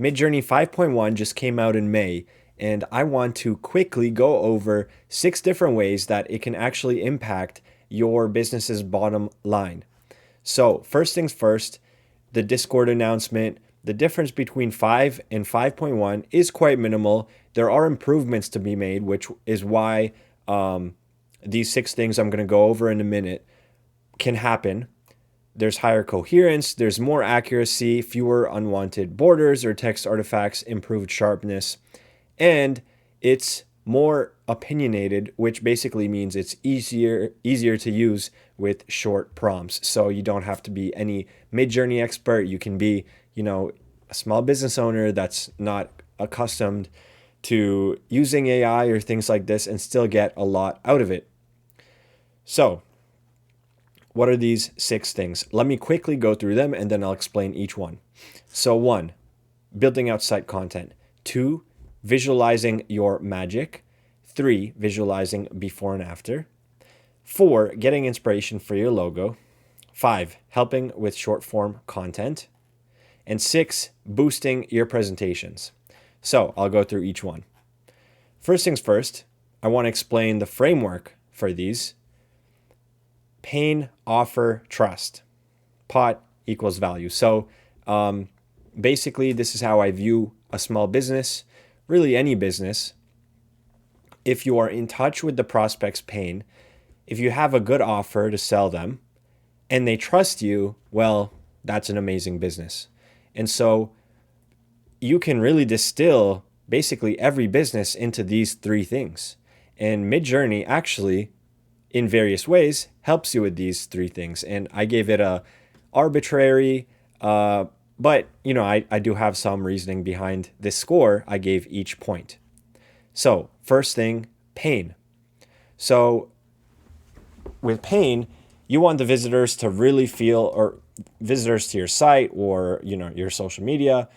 Midjourney 5.1 just came out in May, and I want to quickly go over 6 different ways that it can actually impact your business's bottom line. So, first things first, the Discord announcement. The difference between 5 and 5.1 is quite minimal. There are improvements to be made, which is why these 6 things I'm going to go over in a minute can happen. There's higher coherence, there's more accuracy, fewer unwanted borders or text artifacts, improved sharpness, and it's more opinionated, which basically means it's easier to use with short prompts. So you don't have to be any Midjourney expert. You can be, a small business owner that's not accustomed to using AI or things like this and still get a lot out of it. So, what are these 6 things? Let me quickly go through them and then I'll explain each one. So 1, building out site content. 2, visualizing your magic. 3, visualizing before and after. 4, getting inspiration for your logo. 5, helping with short form content. And 6, boosting your presentations. So I'll go through each one. First things first, I want to explain the framework for these. Pain, offer, trust. Pot equals value. So basically, this is how I view a small business, really any business. If you are in touch with the prospect's pain, if you have a good offer to sell them and they trust you, well, that's an amazing business. And so you can really distill basically every business into these 3 things. And Midjourney actually, in various ways, helps you with these 3 things. And I gave it a arbitrary, but I do have some reasoning behind this score I gave each point. So first thing, pain. So with pain, you want the visitors to really feel, or visitors to your site or your social media,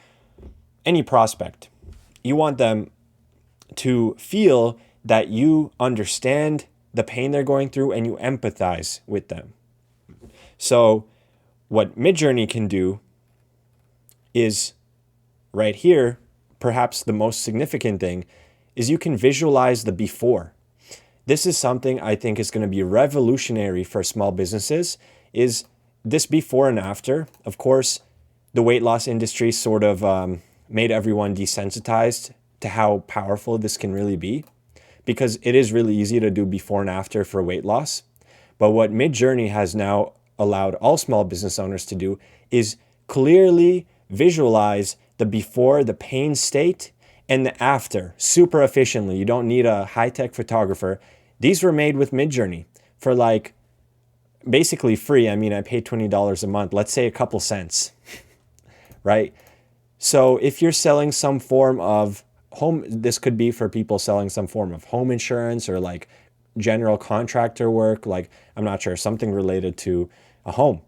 any prospect, you want them to feel that you understand the pain they're going through and you empathize with them. So what Midjourney can do is right here, perhaps the most significant thing, is you can visualize the before. This is something I think is going to be revolutionary for small businesses, is this before and after. Of course, the weight loss industry sort of made everyone desensitized to how powerful this can really be, because it is really easy to do before and after for weight loss. But what Midjourney has now allowed all small business owners to do is clearly visualize the before, the pain state, and the after super efficiently. You don't need a high-tech photographer. These were made with Midjourney for basically free. I mean, I paid $20 a month, let's say a couple cents, right? So if you're selling some form of this could be for people selling some form of home insurance or general contractor work, I'm not sure, something related to a home.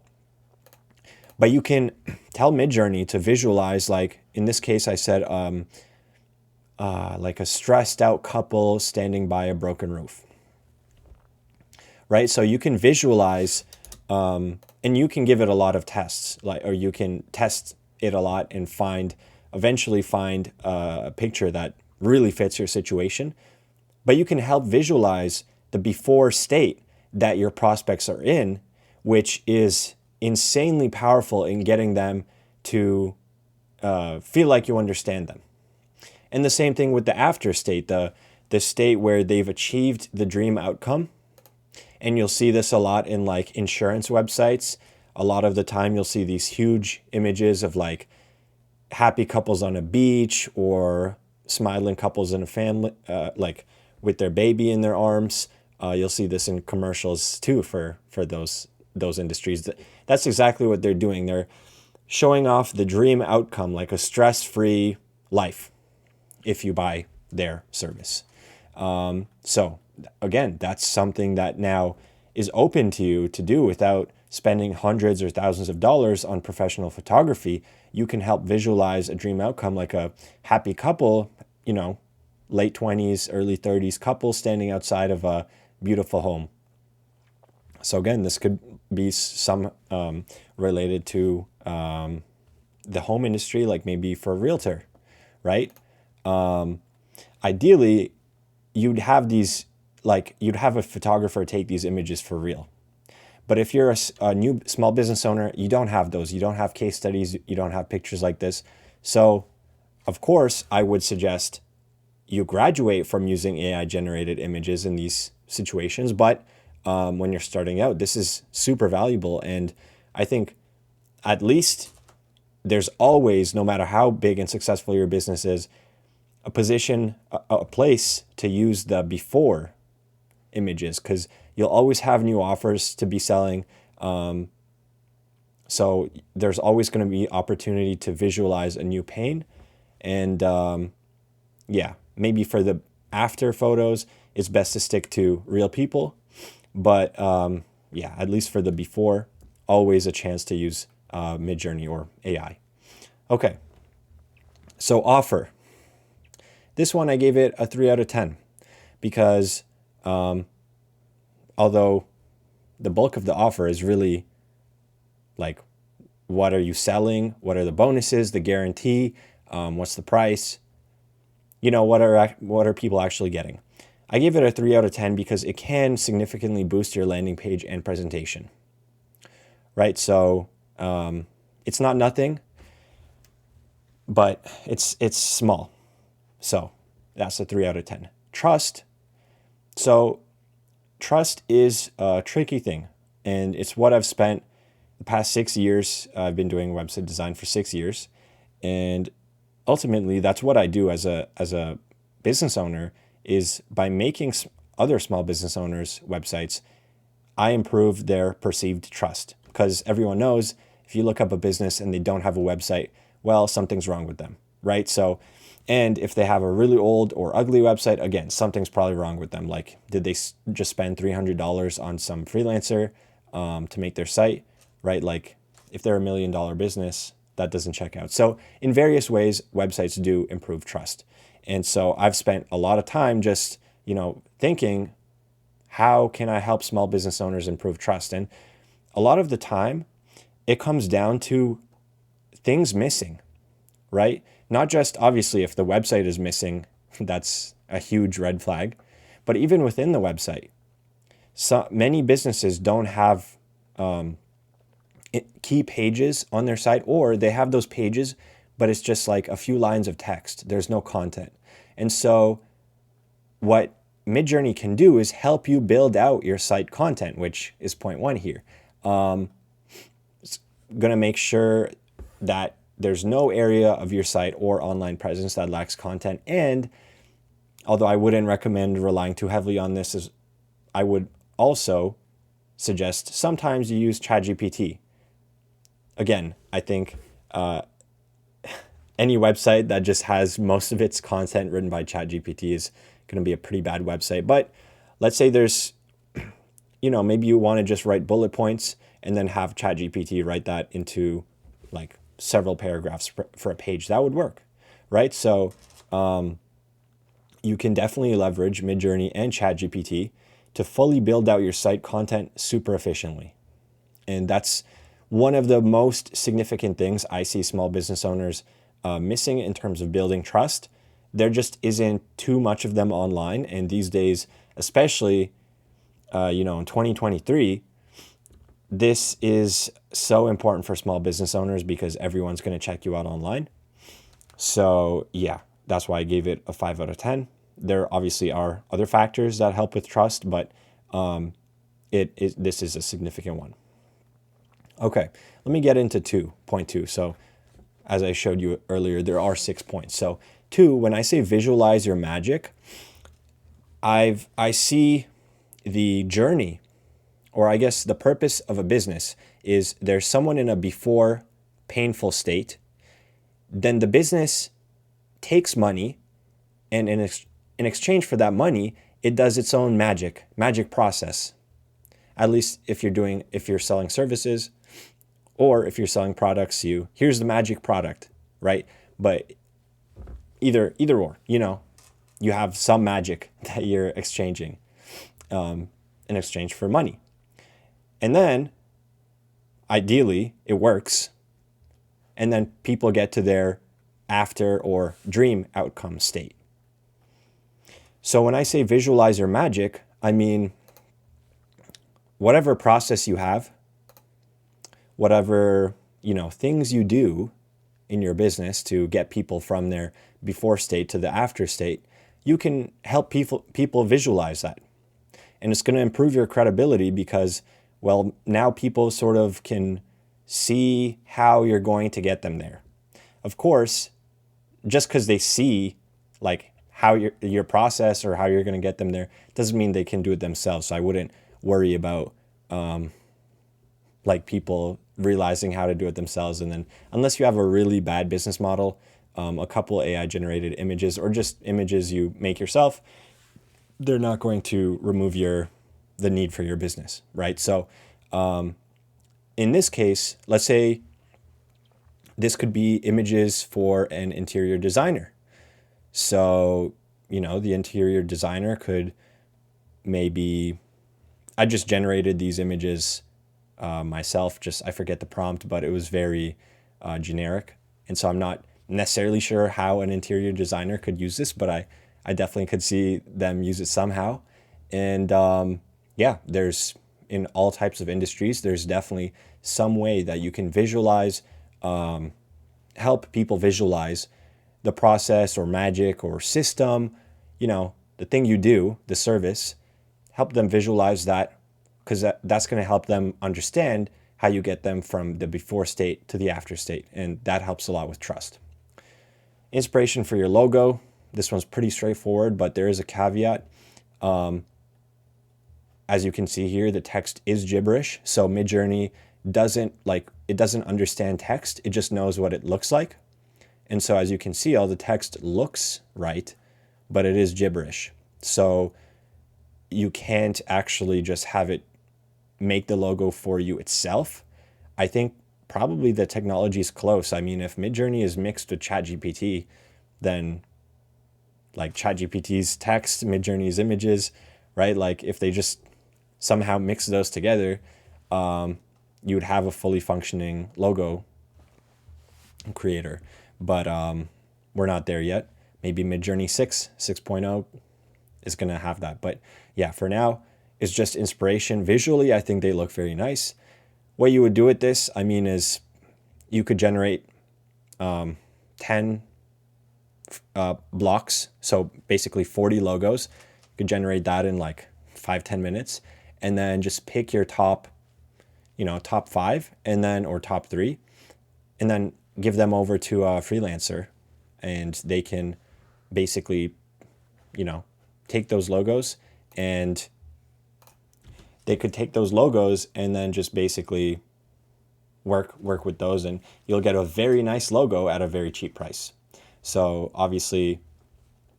But you can tell Midjourney to visualize, in this case, I said, a stressed out couple standing by a broken roof, right? So you can visualize, and you can give it a lot of tests, or you can test it a lot and eventually find a picture that really fits your situation. But you can help visualize the before state that your prospects are in, which is insanely powerful in getting them to feel like you understand them. And the same thing with the after state, the state where they've achieved the dream outcome. And you'll see this a lot in insurance websites. A lot of the time you'll see these huge images of happy couples on a beach or smiling couples in a family, with their baby in their arms. You'll see this in commercials too for those industries. That's exactly what they're doing. They're showing off the dream outcome, like a stress-free life, if you buy their service. So again, that's something that now is open to you to do without spending hundreds or thousands of dollars on professional photography. You can help visualize a dream outcome, like a happy couple, late 20s, early 30s couple standing outside of a beautiful home. So again, this could be some related to the home industry, like maybe for a realtor, right? Ideally, you'd have these, like you'd have a photographer take these images for real. But if you're a new small business owner, you don't have those. You don't have case studies. You don't have pictures like this. So, of course, I would suggest you graduate from using AI generated images in these situations. But when you're starting out, this is super valuable. And I think at least there's always, no matter how big and successful your business is, a position, a place to use the before images, because you'll always have new offers to be selling. So there's always going to be opportunity to visualize a new pain. And yeah, maybe for the after photos, it's best to stick to real people. But yeah, at least for the before, always a chance to use Midjourney or AI. Okay, so offer. This one I gave it a 3 out of 10 because although the bulk of the offer is really like, what are you selling? What are the bonuses, the guarantee? What's the price? You know, what are people actually getting? I gave it a 3 out of 10 because it can significantly boost your landing page and presentation, right? So it's not nothing, but it's small. So that's a 3 out of 10. Trust. So trust is a tricky thing, and it's what I've spent the past 6 years. I've been doing website design for 6 years, and ultimately that's what I do as a business owner, is by making other small business owners websites, I improve their perceived trust, because everyone knows if you look up a business and they don't have a website, well, something's wrong with them, right? So, and if they have a really old or ugly website, again, something's probably wrong with them. Like, did they just spend $300 on some freelancer to make their site, right? Like, if they're $1 million business, that doesn't check out. So in various ways, websites do improve trust. And so I've spent a lot of time just, thinking, how can I help small business owners improve trust? And a lot of the time, it comes down to things missing, right? Not just obviously if the website is missing, that's a huge red flag, but even within the website, so many businesses don't have key pages on their site, or they have those pages, but it's just like a few lines of text. There's no content. And so what Midjourney can do is help you build out your site content, which is point one here. It's going to make sure that there's no area of your site or online presence that lacks content. And although I wouldn't recommend relying too heavily on this, I would also suggest sometimes you use ChatGPT. Again, I think any website that just has most of its content written by ChatGPT is going to be a pretty bad website. But let's say there's, maybe you want to just write bullet points and then have ChatGPT write that into like several paragraphs for a page. That would work, right? So you can definitely leverage Midjourney and ChatGPT to fully build out your site content super efficiently. And that's one of the most significant things I see small business owners missing in terms of building trust. There just isn't too much of them online. And these days, especially, in 2023, this is so important for small business owners because everyone's going to check you out online. So yeah, that's why I gave it a 5 out of 10. There obviously are other factors that help with trust, but this is a significant one. Okay, let me get into point two. So as I showed you earlier, there are 6 points. So 2, when I say visualize your magic, I see the journey, or I guess the purpose of a business is there's someone in a before painful state, then the business takes money, and in exchange for that money, it does its own magic process. At least if you're selling services, or if you're selling products, here's the magic product, right? But either or, you have some magic that you're exchanging in exchange for money. And then, ideally, it works. and then people get to their after or dream outcome state. So when I say visualize your magic, I mean whatever process you have, whatever, things you do in your business to get people from their before state to the after state, you can help people visualize that. And it's going to improve your credibility because, well, now people sort of can see how you're going to get them there. Of course, just because they see like how your process or how you're going to get them there doesn't mean they can do it themselves. So I wouldn't worry about like people realizing how to do it themselves. And then unless you have a really bad business model, a couple AI generated images or just images you make yourself, they're not going to remove the need for your business, right? So in this case, let's say this could be images for an interior designer. So, the interior designer could maybe, I just generated these images myself, I forget the prompt, but it was very generic. And so I'm not necessarily sure how an interior designer could use this, but I definitely could see them use it somehow. And there's in all types of industries, there's definitely some way that you can visualize, help people visualize the process or magic or system, the thing you do, the service, help them visualize that, because that's going to help them understand how you get them from the before state to the after state. And that helps a lot with trust. Inspiration for your logo. This one's pretty straightforward, but there is a caveat. As you can see here, the text is gibberish. So Midjourney doesn't understand text. It just knows what it looks like. And so as you can see, all the text looks right, but it is gibberish. So you can't actually just have it make the logo for you itself. I think probably the technology is close. I mean, if Midjourney is mixed with ChatGPT, then like ChatGPT's text, Midjourney's images, right? Like if they just somehow mix those together, you would have a fully functioning logo creator. But we're not there yet. Maybe Midjourney 6.0 is going to have that. But yeah, for now, it's just inspiration. Visually, I think they look very nice. What you would do with this, I mean, is you could generate 10 blocks. So basically 40 logos. You could generate that in like 5-10 minutes. And then just pick your top 5 and then, or top 3. And then give them over to a freelancer, and they can basically, take those logos, and they could take those logos and then just basically work with those, and you'll get a very nice logo at a very cheap price. So obviously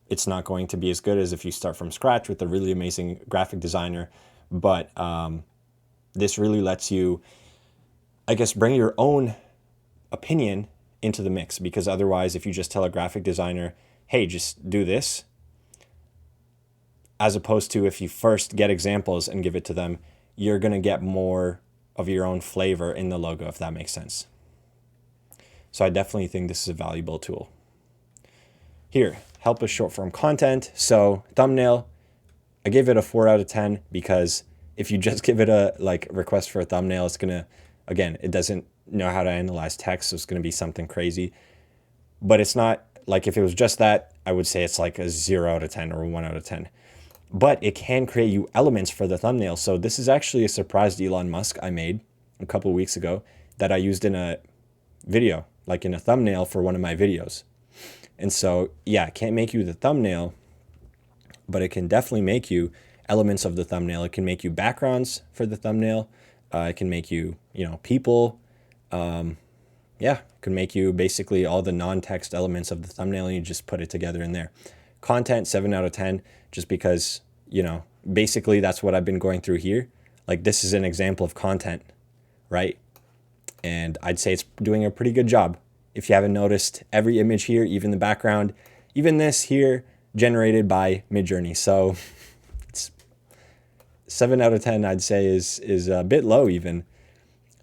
it's not going to be as good as if you start from scratch with a really amazing graphic designer, but this really lets you, I guess, bring your own opinion into the mix, because otherwise if you just tell a graphic designer, hey, just do this, as opposed to if you first get examples and give it to them, you're going to get more of your own flavor in the logo, if that makes sense. So I definitely think this is a valuable tool. Here, help with short form content. So thumbnail, I gave it a 4 out of 10 because if you just give it a request for a thumbnail, it's going to, again, it doesn't know how to analyze text, so it's going to be something crazy. But it's not like, if it was just that, I would say it's like a 0 out of 10 or a 1 out of 10. But it can create you elements for the thumbnail. So this is actually a surprise to Elon Musk I made a couple of weeks ago that I used in a video, like in a thumbnail for one of my videos. And so, yeah, it can't make you the thumbnail, but it can definitely make you elements of the thumbnail. It can make you backgrounds for the thumbnail. It can make you, people. It can make you basically all the non-text elements of the thumbnail, and you just put it together in there. Content, 7 out of 10, just because, basically that's what I've been going through here. Like, this is an example of content, right? And I'd say it's doing a pretty good job. If you haven't noticed, every image here, even the background, even this here, generated by Midjourney. So it's 7 out of 10, I'd say is a bit low even.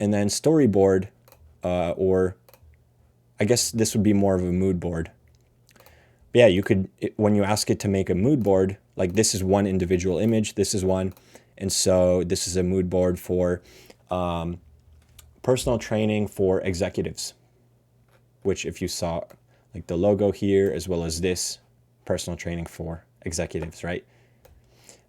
And then storyboard, or I guess this would be more of a mood board. But yeah, you could, when you ask it to make a mood board, like this is one individual image, this is one. And so this is a mood board for personal training for executives, which if you saw like the logo here, as well as this personal training for executives, right?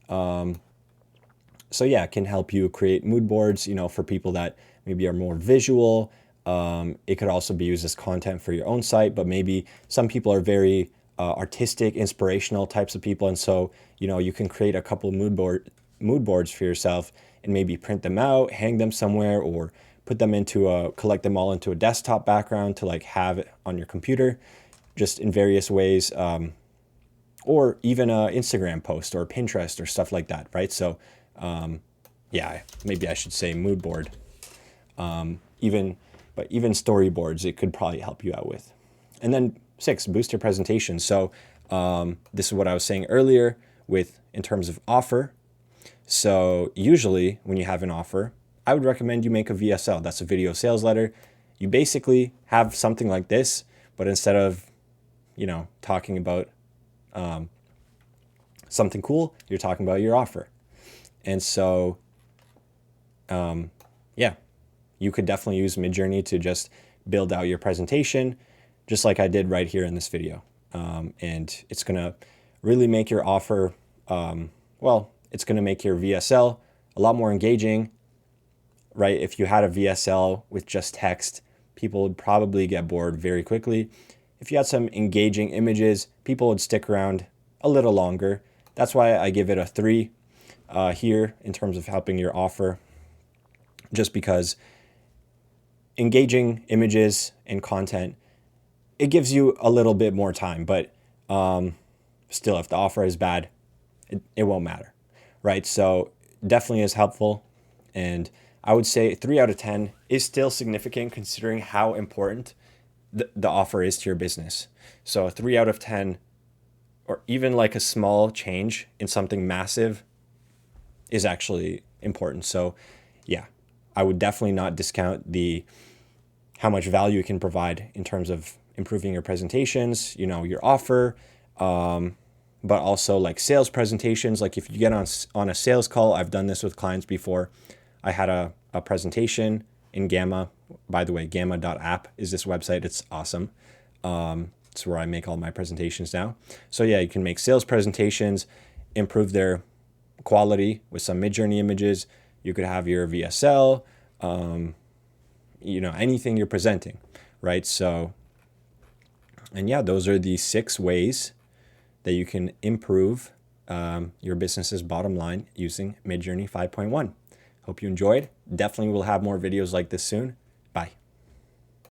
So yeah, it can help you create mood boards, for people that maybe are more visual. It could also be used as content for your own site, but maybe some people are very artistic, inspirational types of people. And so, you can create a couple mood boards for yourself and maybe print them out, hang them somewhere, or put them collect them all into a desktop background to like have it on your computer, just in various ways. Or even a Instagram post or Pinterest or stuff like that, right? So yeah, maybe I should say mood board. Even storyboards, it could probably help you out with. And then 6, boost your presentation. So this is what I was saying earlier in terms of offer. So usually when you have an offer, I would recommend you make a VSL. That's a video sales letter. You basically have something like this, but instead of, talking about something cool, you're talking about your offer. And so, yeah, you could definitely use Midjourney to just build out your presentation, just like I did right here in this video. And it's going to really make your offer, it's going to make your VSL a lot more engaging, right? If you had a VSL with just text, people would probably get bored very quickly. If you had some engaging images, people would stick around a little longer. That's why I give it a 3 here in terms of helping your offer, just because engaging images and content, it gives you a little bit more time, but still, if the offer is bad, it won't matter, right? So definitely is helpful. And I would say 3 out of 10 is still significant considering how important the offer is to your business. So a 3 out of 10, or even like a small change in something massive, is actually important. So yeah, I would definitely not discount how much value it can provide in terms of improving your presentations, your offer, but also like sales presentations. Like if you get on a sales call, I've done this with clients before. I had a presentation in Gamma. By the way, gamma.app is this website. It's awesome. It's where I make all my presentations now. So yeah, you can make sales presentations, improve their quality with some Midjourney images. You could have your VSL, anything you're presenting, right? So, and yeah, those are the 6 ways that you can improve your business's bottom line using Midjourney 5.1. Hope you enjoyed. Definitely will have more videos like this soon.